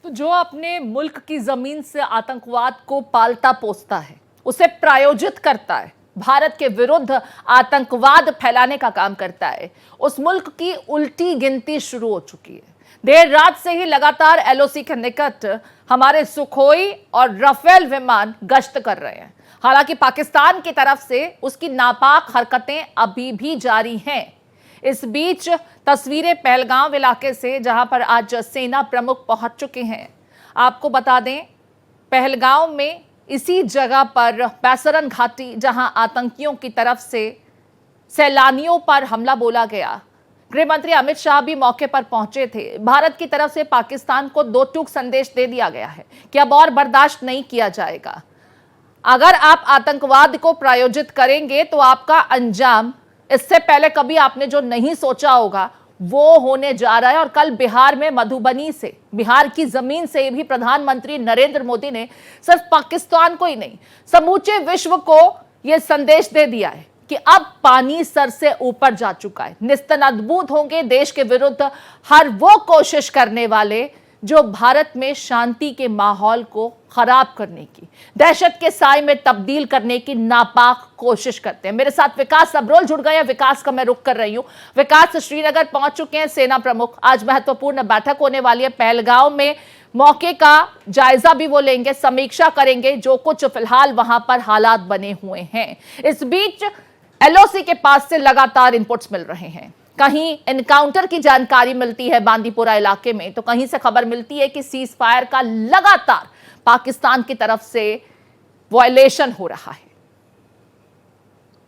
तो जो अपने मुल्क की जमीन से आतंकवाद को पालता पोसता है, उसे प्रायोजित करता है, भारत के विरुद्ध आतंकवाद फैलाने का काम करता है, उस मुल्क की उल्टी गिनती शुरू हो चुकी है। देर रात से ही लगातार एलओसी के निकट हमारे सुखोई और राफेल विमान गश्त कर रहे हैं। हालांकि पाकिस्तान की तरफ से उसकी नापाक हरकतें अभी भी जारी हैं। इस बीच तस्वीरें पहलगाम इलाके से, जहां पर आज सेना प्रमुख पहुंच चुके हैं। आपको बता दें, पहलगाम में इसी जगह पर बैसरन घाटी, जहां आतंकियों की तरफ से सैलानियों पर हमला बोला गया, गृह मंत्री अमित शाह भी मौके पर पहुंचे थे। भारत की तरफ से पाकिस्तान को दो टूक संदेश दे दिया गया है कि अब और बर्दाश्त नहीं किया जाएगा। अगर आप आतंकवाद को प्रायोजित करेंगे तो आपका अंजाम इससे पहले कभी आपने जो नहीं सोचा होगा वो होने जा रहा है। और कल बिहार में मधुबनी से, बिहार की जमीन से भी प्रधानमंत्री नरेंद्र मोदी ने सिर्फ पाकिस्तान को ही नहीं, समूचे विश्व को यह संदेश दे दिया है कि अब पानी सर से ऊपर जा चुका है। निस्तनाबूद होंगे देश के विरुद्ध हर वो कोशिश करने वाले जो भारत में शांति के माहौल को खराब करने की, दहशत के साए में तब्दील करने की नापाक कोशिश करते हैं। मेरे साथ विकास सबरोल जुड़ गए हैं। विकास का मैं रुख कर रही हूं। विकास, श्रीनगर पहुंच चुके हैं सेना प्रमुख। आज महत्वपूर्ण बैठक होने वाली है पहलगाम में। मौके का जायजा भी वो लेंगे, समीक्षा करेंगे जो कुछ फिलहाल वहां पर हालात बने हुए हैं। इस बीच एलओसी के पास से लगातार इनपुट्स मिल रहे हैं। कहीं एनकाउंटर की जानकारी मिलती है बांदीपुरा इलाके में, तो कहीं से खबर मिलती है कि सीज फायर का लगातार पाकिस्तान की तरफ से वायलेशन हो रहा है।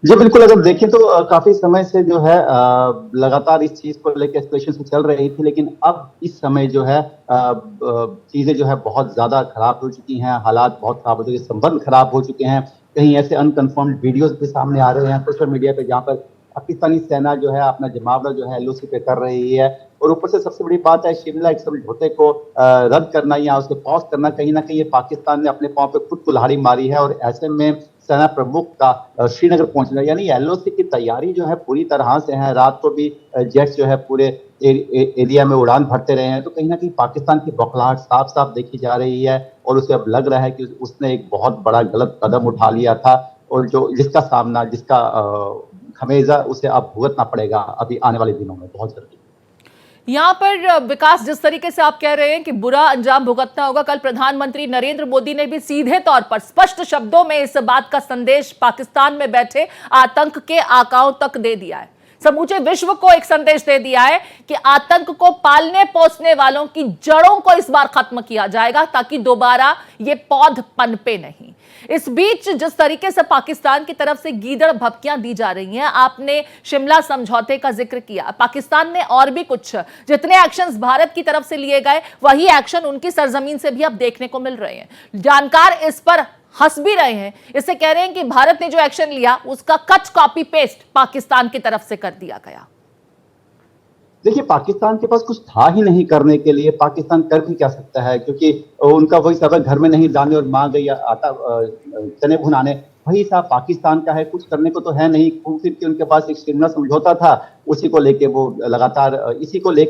जी बिल्कुल, अगर देखें तो काफी समय से जो है लगातार इस चीज को लेकर एस्केलेशन से चल रही थी, लेकिन अब इस समय जो है चीजें जो है बहुत ज्यादा खराब हो चुकी हैं, हालात बहुत खराब हो चुके हैं, संबंध खराब हो चुके हैं। कहीं ऐसे अनकन्फर्म्ड वीडियोस भी सामने आ रहे हैं सोशल मीडिया पे, जहाँ पर पाकिस्तानी सेना जो है अपना जमावड़ा जो है एलओसी पे कर रही है। और ऊपर से सबसे बड़ी बात है, शिमला एक समझौते को रद्द करना या उसको पॉज करना, कहीं ना कहीं पाकिस्तान ने अपने पांव पे खुद कुल्हाड़ी मारी है। और ऐसे में सेना प्रमुख का श्रीनगर पहुंचना, यानी एलओसी की तैयारी जो है पूरी तरह से है। रात को भी जेट्स जो है पूरे एरिया में उड़ान भरते रहे हैं। तो कहीं ना कहीं पाकिस्तान की बौखलाहट साफ साफ देखी जा रही है और उसे अब लग रहा है कि उसने एक बहुत बड़ा गलत कदम उठा लिया था, और जिसका खमेजा उसे अब भुगतना पड़ेगा अभी आने वाले दिनों में, बहुत जल्दी। यहां पर विकास, जिस तरीके से आप कह रहे हैं कि बुरा अंजाम भुगतना होगा, कल प्रधानमंत्री नरेंद्र मोदी ने भी सीधे तौर पर स्पष्ट शब्दों में इस बात का संदेश पाकिस्तान में बैठे आतंक के आकाओं तक दे दिया है। समूचे विश्व को एक संदेश दे दिया है कि आतंक को पालने पोसने वालों की जड़ों को इस बार खत्म किया जाएगा, ताकि दोबारा ये पौध पनपे नहीं। इस बीच जिस तरीके से पाकिस्तान की तरफ से गीदड़ भभकियां दी जा रही हैं, आपने शिमला समझौते का जिक्र किया, पाकिस्तान ने और भी कुछ, जितने एक्शंस भारत की तरफ से लिए गए वही एक्शन उनकी सरजमीन से भी अब देखने को मिल रहे हैं। जानकार इस पर हंस भी रहे हैं, इससे कह रहे हैं कि भारत ने जो एक्शन लिया उसका कट कॉपी पेस्ट पाकिस्तान की तरफ से कर दिया गया। देखिए, पाकिस्तान के पास कुछ था ही नहीं करने के लिए। पाकिस्तान कर भी क्या सकता है, क्योंकि उनका वही सब, घर में नहीं दाने और मां गई आटा चने भुनाने, वही साहब पाकिस्तान का है। कुछ करने को तो है नहीं, सिर्फ उनके पास एक शिमला समझौता था, इसी को लेके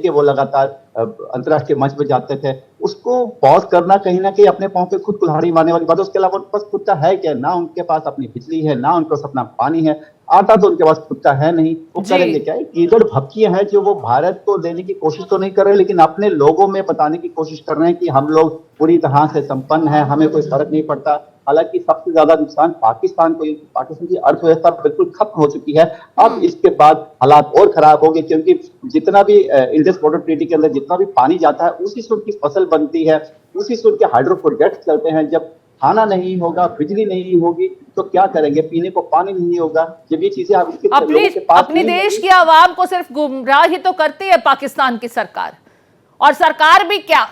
वो लगातार अंतर्राष्ट्रीय मंच पे जाते थे। उसको पॉज करना कहीं ना कहीं अपने पांव पे खुद कुल्हाड़ी मारने वाली बात है। उसके अलावा उनके पास खुद का है क्या? ना उनके पास अपनी बिजली है, ना उनके पास अपना पानी है, आटा तो उनके पास खुद का है नहीं। वो करेंगे क्या? कीचड़ भपकियां हैं जो वो भारत को देने की कोशिश तो नहीं कर रहे, लेकिन अपने लोगों में बताने की कोशिश कर रहे हैं कि हम लोग पूरी तरह से संपन्न हैं, हमें कोई फर्क नहीं पड़ता। हालांकि सबसे ज्यादा नुकसान पाकिस्तान को, पाकिस्तान की अर्थव्यवस्था बिल्कुल खत्म हो चुकी है। अब इसके बाद हालात और खराब होंगे, क्योंकि जितना भी इंडस वाटर ट्रीटी के अंदर जितना भी पानी जाता है, उसी से उनकी फसल बनती है, उसी से उनके हाइड्रो प्रोजेक्ट चलते हैं। जब खाना नहीं होगा, बिजली नहीं होगी, तो क्या करेंगे? पीने को पानी नहीं होगा। जब ये चीजें अपने देश की आवाम को सिर्फ गुमराह ही तो करती है पाकिस्तान की सरकार, और सरकार भी क्या,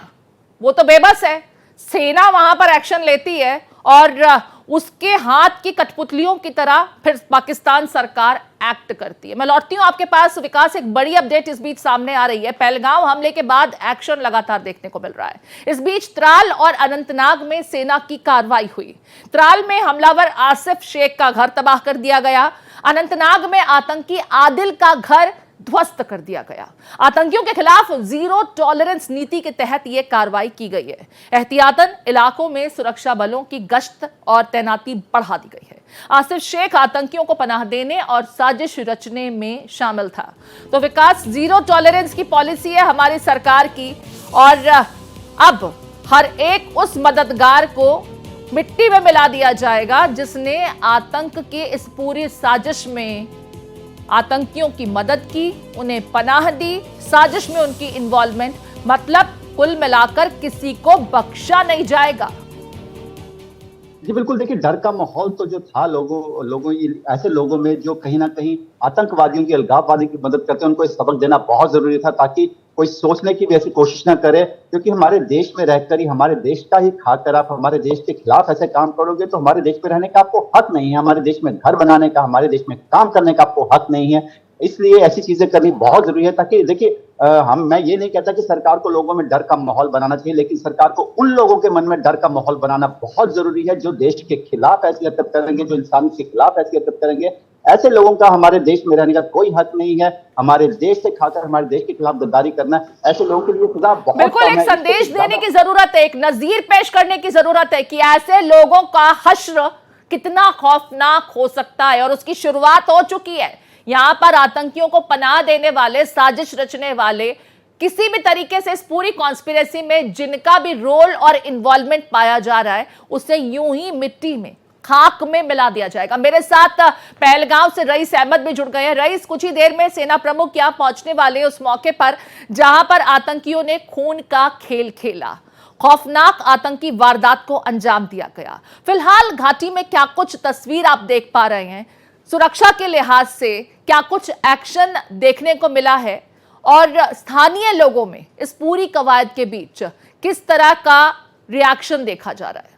वो तो बेबस है। सेना वहां पर एक्शन लेती है और उसके हाथ की कठपुतलियों की तरह फिर पाकिस्तान सरकार एक्ट करती है। मैं लौटती हूं आपके पास विकास, एक बड़ी अपडेट इस बीच सामने आ रही है। पहलगाम हमले के बाद एक्शन लगातार देखने को मिल रहा है। इस बीच त्राल और अनंतनाग में सेना की कार्रवाई हुई। त्राल में हमलावर आसिफ शेख का घर तबाह कर दिया गया। अनंतनाग में आतंकी आदिल का घर ध्वस्त कर दिया गया। आतंकियों के खिलाफ जीरो टॉलरेंस नीति के तहत यह कार्रवाई की गई है। एहतियातन इलाकों में सुरक्षा बलों की गश्त और तैनाती बढ़ा दी गई है। आसिफ शेख आतंकियों को पनाह देने और साजिश रचने में शामिल था। तो विकास, जीरो टॉलरेंस की पॉलिसी है हमारी सरकार की, और अब हर एक उस मददगार को मिट्टी में मिला दिया जाएगा जिसने आतंक के इस पूरी साजिश में आतंकियों की मदद की, उन्हें पनाह दी, साजिश में उनकी इन्वॉल्वमेंट। मतलब कुल मिलाकर किसी को बख्शा नहीं जाएगा। जी बिल्कुल, देखिए डर का माहौल तो जो था ऐसे लोगों में जो कहीं ना कहीं आतंकवादियों की, अलगाववादी की मदद करते हैं, उनको सबक देना बहुत जरूरी था ताकि कोई सोचने की भी ऐसी कोशिश ना करे। क्योंकि हमारे देश में रहकर ही, हमारे देश का ही खाकर आप हमारे देश के खिलाफ ऐसे काम करोगे तो हमारे देश में रहने का आपको हक नहीं है, हमारे देश में घर बनाने का, हमारे देश में काम करने का आपको हक नहीं है। इसलिए ऐसी चीजें करनी बहुत जरूरी है ताकि देखिए मैं ये नहीं कहता कि सरकार को लोगों में डर का माहौल बनाना चाहिए, लेकिन सरकार को उन लोगों के मन में डर का माहौल बनाना बहुत जरूरी है जो देश के खिलाफ ऐसी हरकत करेंगे, जो इंसान के खिलाफ ऐसी हरकत करेंगे। ऐसे लोगों का हमारे देश में रहने का कोई हक नहीं है। हमारे देश से खाकर हमारे देश के खिलाफ गद्दारी करना, ऐसे लोगों के लिए सजा बहुत बिल्कुल एक संदेश देने की जरूरत है, एक नजीर पेश करने की जरूरत है कि ऐसे लोगों का हश्र कितना खौफनाक हो सकता है, और उसकी शुरुआत हो चुकी है। यहां पर आतंकियों को पनाह देने वाले, साजिश रचने वाले, किसी भी तरीके से इस पूरी कॉन्स्पिरेसी में जिनका भी रोल और इन्वॉल्वमेंट पाया जा रहा है, उसे यूं ही मिट्टी में, खाक में मिला दिया जाएगा। मेरे साथ पहलगांव से रईस अहमद भी जुड़ गए हैं। रईस, कुछ ही देर में सेना प्रमुख यहां पहुंचने वाले उस मौके पर जहां पर आतंकियों ने खून का खेल खेला, खौफनाक आतंकी वारदात को अंजाम दिया गया। फिलहाल घाटी में क्या कुछ तस्वीर आप देख पा रहे हैं, सुरक्षा के लिहाज से क्या कुछ एक्शन देखने को मिला है, और स्थानीय लोगों में इस पूरी कवायद के बीच किस तरह का रिएक्शन देखा जा रहा है?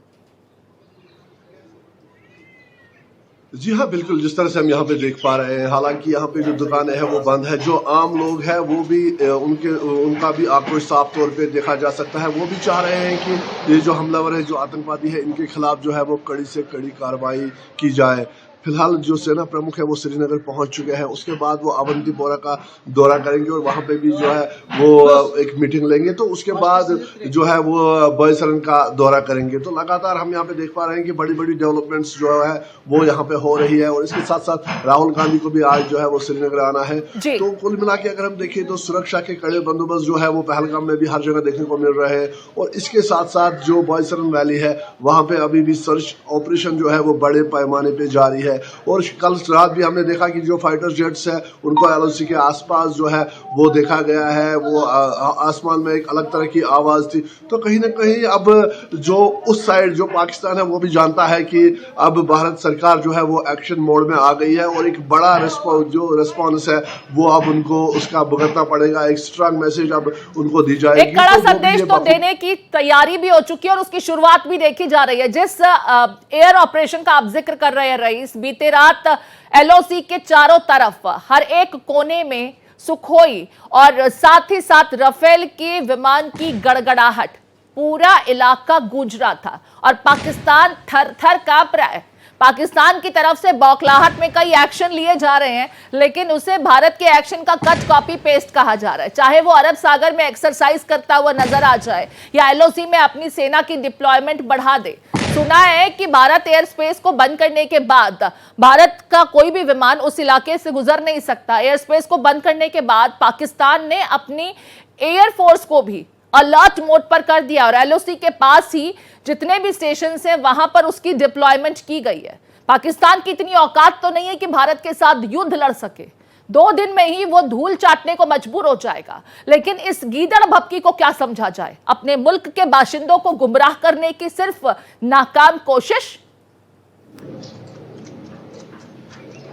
जी हाँ, बिल्कुल, जिस तरह से हम यहाँ पे देख पा रहे हैं, हालांकि यहाँ पे जो दुकानें हैं वो बंद है, जो आम लोग हैं वो भी उनका भी आक्रोश साफ तौर पे देखा जा सकता है। वो भी चाह रहे हैं कि ये जो हमलावर है, जो आतंकवादी है, इनके खिलाफ जो है वो कड़ी से कड़ी कार्रवाई की जाए। फिलहाल जो सेना प्रमुख है वो श्रीनगर पहुंच चुके हैं, उसके बाद वो अवंतीपोरा का दौरा करेंगे और वहां पे भी जो है वो एक मीटिंग लेंगे। तो उसके बाद जो है वो बॉयसरन का दौरा करेंगे। तो लगातार हम यहाँ पे देख पा रहे हैं कि बड़ी बड़ी डेवलपमेंट्स जो है वो यहाँ पे हो रही है, और इसके साथ साथ राहुल गांधी को भी आज जो है वो श्रीनगर आना है। तो कुल मिला के अगर हम देखें तो सुरक्षा के कड़े बंदोबस्त जो है वो पहलगाम में भी हर जगह देखने को मिल रहे हैं, और इसके साथ साथ जो बॉयसरन वैली है वहां पे अभी भी सर्च ऑपरेशन जो है वो बड़े पैमाने पे जारी है। और कल रात भी हमने देखा कि जो फाइटर जेट्स है उनको एलओसी के आसपास जो है वो देखा गया है, वो आसमान में एक अलग तरह की आवाज थी। तो कहीं ना कहीं अब जो उस साइड जो पाकिस्तान है वो भी जानता है कि अब भारत सरकार जो है वो एक्शन मोड में आ गई है, और एक बड़ा रिस्पॉन्स है वो अब उनको उसका भुगतना पड़ेगा। एक स्ट्रांग मैसेज अब उनको दी जाएगी, एक कड़ा संदेश तो देने की तैयारी भी हो चुकी है और उसकी शुरुआत भी देखी जा रही है। जिस एयर ऑपरेशन का आप जिक्र कर रहे हैं रईस, बीते रात एलओसी के चारों तरफ हर एक कोने में सुखोई और साथ ही साथ राफेल के विमान की गड़गड़ाहट, पूरा इलाका गूंज रहा था और पाकिस्तान थर थर कांप रहा है। पाकिस्तान की तरफ से बौखलाहट में कई एक्शन लिए जा रहे हैं, लेकिन उसे भारत के एक्शन का कट कॉपी पेस्ट कहा जा रहा है। चाहे वो अरब सागर में एक्सरसाइज करता हुआ नजर आ जाए या एलओसी में अपनी सेना की डिप्लॉयमेंट बढ़ा दे। सुना है कि भारत एयर स्पेस को बंद करने के बाद भारत का कोई भी विमान उस इलाके से गुजर नहीं सकता। एयर स्पेस को बंद करने के बाद पाकिस्तान ने अपनी एयरफोर्स को भी अलर्ट मोड पर कर दिया और एलओसी के पास ही जितने भी स्टेशन हैं वहां पर उसकी डिप्लॉयमेंट की गई है। पाकिस्तान की इतनी औकात तो नहीं है कि भारत के साथ युद्ध लड़ सके। 2 दिन में ही वो धूल चाटने को मजबूर हो जाएगा। लेकिन इस गीदड़ भपकी को क्या समझा जाए? अपने मुल्क के बाशिंदों को गुमराह करने की सिर्फ नाकाम कोशिश।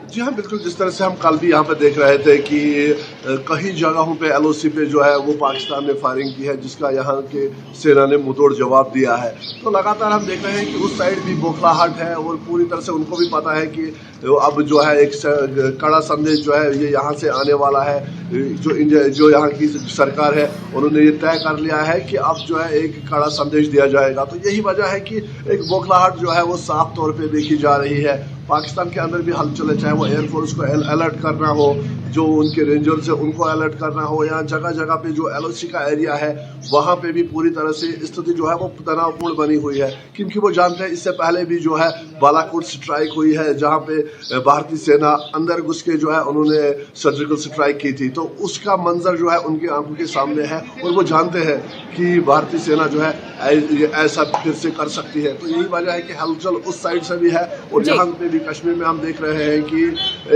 जी हाँ, बिल्कुल, जिस तरह से हम कल भी यहाँ पे देख रहे थे कि कई जगहों पे एलओसी पे जो है वो पाकिस्तान ने फायरिंग की है, जिसका यहाँ के सेना ने मुंहतोड़ जवाब दिया है। तो लगातार हम देख रहे हैं कि उस साइड भी बौखलाहट है और पूरी तरह से उनको भी पता है कि अब जो है एक कड़ा संदेश जो है ये यहाँ से आने वाला है। जो यहाँ की सरकार है उन्होंने ये तय कर लिया है कि अब जो है एक कड़ा संदेश दिया जाएगा। तो यही वजह है कि एक बौखलाहट जो है वो साफ तौर पे देखी जा रही है। पाकिस्तान के अंदर भी हलचल है, चाहे वो एयरफोर्स को अलर्ट करना हो जो उनके रेंजर्स है उनको अलर्ट करना हो, या जगह जगह पे जो LOC का एरिया है वहाँ पे भी पूरी तरह से स्थिति जो है वो तनावपूर्ण बनी हुई है, क्योंकि वो जानते हैं इससे पहले भी जो है बालाकोट स्ट्राइक हुई है जहाँ पे भारतीय सेना अंदर घुस के जो है उन्होंने सर्जिकल स्ट्राइक की थी। तो उसका मंजर जो है उनकी आंखों के सामने है और वो जानते हैं कि भारतीय सेना जो है ऐसा फिर से कर सकती है। तो यही वजह है कि हलचल उस साइड से भी है, और यहाँ पे भी कश्मीर में हम देख रहे हैं कि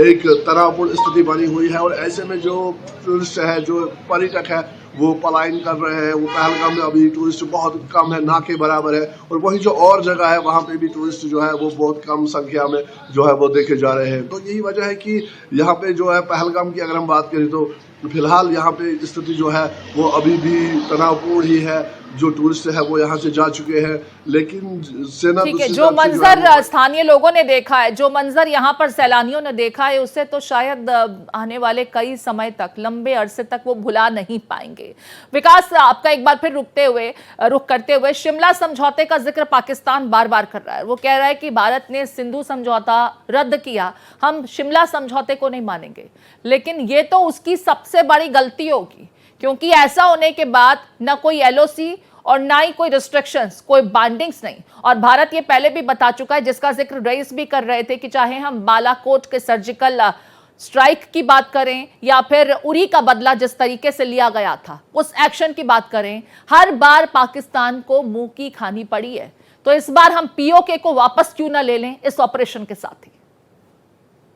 एक तनावपूर्ण स्थिति बनी हुई है, और ऐसे में जो टूरिस्ट है, जो पर्यटक है, वो पलायन कर रहे हैं। वो पहलगाम में अभी टूरिस्ट बहुत कम है, ना के बराबर है, और वही जो और जगह है वहाँ पे भी टूरिस्ट जो है वो बहुत कम संख्या में जो है वो देखे जा रहे हैं। तो यही वजह है कि यहाँ पे जो है पहलगाम की अगर हम बात करें तो फिलहाल यहाँ पे स्थिति जो है वो अभी भी तनावपूर्ण ही है। जो टूरिस्ट है वो यहाँ से जा चुके हैं, लेकिन सेना ठीक है, जो मंजर स्थानीय लोगों ने देखा है, जो मंजर यहाँ पर सैलानियों ने देखा है, उससे तो शायद आने वाले कई समय तक, लंबे अरसे तक वो भुला नहीं पाएंगे। विकास, आपका एक बार फिर रुख करते हुए शिमला समझौते का जिक्र पाकिस्तान बार बार कर रहा है। वो कह रहा है कि भारत ने सिंधु समझौता रद्द किया, हम शिमला समझौते को नहीं मानेंगे। लेकिन ये तो उसकी सबसे बड़ी गलती होगी, क्योंकि ऐसा होने के बाद न कोई LOC और ना ही कोई रिस्ट्रिक्शंस, कोई बाइंडिंग्स नहीं। और भारत ये पहले भी बता चुका है, जिसका जिक्र रईस भी कर रहे थे, कि चाहे हम बालाकोट के सर्जिकल स्ट्राइक की बात करें या फिर उरी का बदला जिस तरीके से लिया गया था, उस एक्शन की बात करें, हर बार पाकिस्तान को मुंह की खानी पड़ी है। तो इस बार हम POK को वापस क्यों ना ले लें इस ऑपरेशन के साथ ही?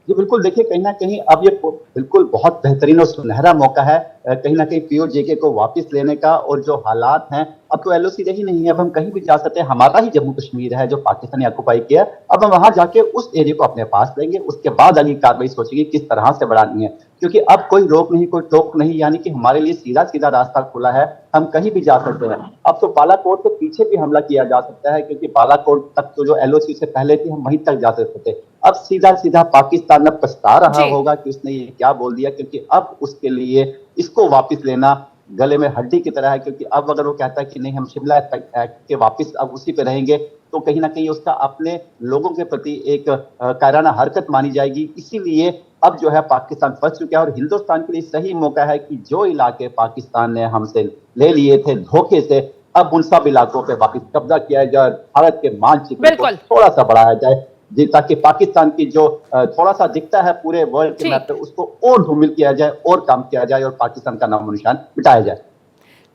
जी बिल्कुल, देखिए कहीं ना कहीं अब ये बिल्कुल बहुत बेहतरीन और सुनहरा मौका है कहीं ना कहीं POK को वापस लेने का। और जो हालात हैं, अब तो LOC रही नहीं है, अब हम कहीं भी जा सकते हैं। हमारा ही जम्मू कश्मीर है जो पाकिस्तान ने ऑक्युपाई किया, अब हम वहां जाके उस एरिया को अपने पास लेंगे, उसके बाद अगली कार्रवाई सोचेंगे किस तरह से बढ़ानी है, क्योंकि अब कोई रोक नहीं, कोई टोक नहीं, यानी कि हमारे लिए सीधा सीधा रास्ता खुला है, हम कहीं भी जा सकते हैं। अब तो बालाकोट के पीछे भी हमला किया जा सकता है, क्योंकि बालाकोट तक तो जो LOC से पहले थी हम वहीं तक जा सकते थे। अब सीधा सीधा पाकिस्तान अब पछता रहा होगा कि उसने ये क्या बोल दिया, क्योंकि अब उसके लिए इसको वापस लेना गले में हड्डी की तरह है। क्योंकि अब अगर वो कहता है कि नहीं हम शिमला एक्ट के वापस अब उसी पे रहेंगे, तो कहीं ना कहीं उसका अपने लोगों के प्रति एक कायराना हरकत मानी जाएगी। इसीलिए अब जो है पाकिस्तान फंस चुका है, और हिंदुस्तान के लिए सही मौका है कि जो इलाके पाकिस्तान ने हमसे ले लिए थे धोखे से, अब उन सब इलाकों पे वापस कब्जा किया जाए, भारत के मानचित्र को थोड़ा सा बढ़ाया जाए, ताकि पाकिस्तान की जो थोड़ा सा दिखता है पूरे वर्ल्ड के मैप पे, उसको और धूमिल किया जाए और कम किया जाए, और पाकिस्तान का नामो निशान मिटाया जाए।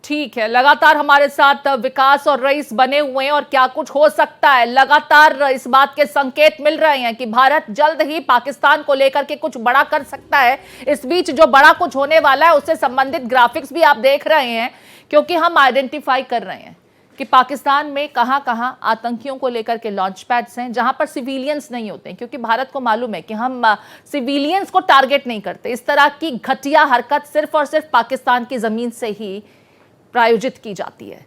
ठीक है, लगातार हमारे साथ विकास और रईस बने हुए हैं, और क्या कुछ हो सकता है, लगातार इस बात के संकेत मिल रहे हैं कि भारत जल्द ही पाकिस्तान को लेकर के कुछ बड़ा कर सकता है। इस बीच जो बड़ा कुछ होने वाला है उससे संबंधित ग्राफिक्स भी आप देख रहे हैं, क्योंकि हम आइडेंटिफाई कर रहे हैं कि पाकिस्तान में कहां-कहां आतंकियों को लेकर के लॉन्च पैड्स हैं, जहां पर सिविलियंस नहीं होते, क्योंकि भारत को मालूम है कि हम सिविलियंस को टारगेट नहीं करते। इस तरह की घटिया हरकत सिर्फ और सिर्फ पाकिस्तान की जमीन से ही प्रायोजित की जाती है।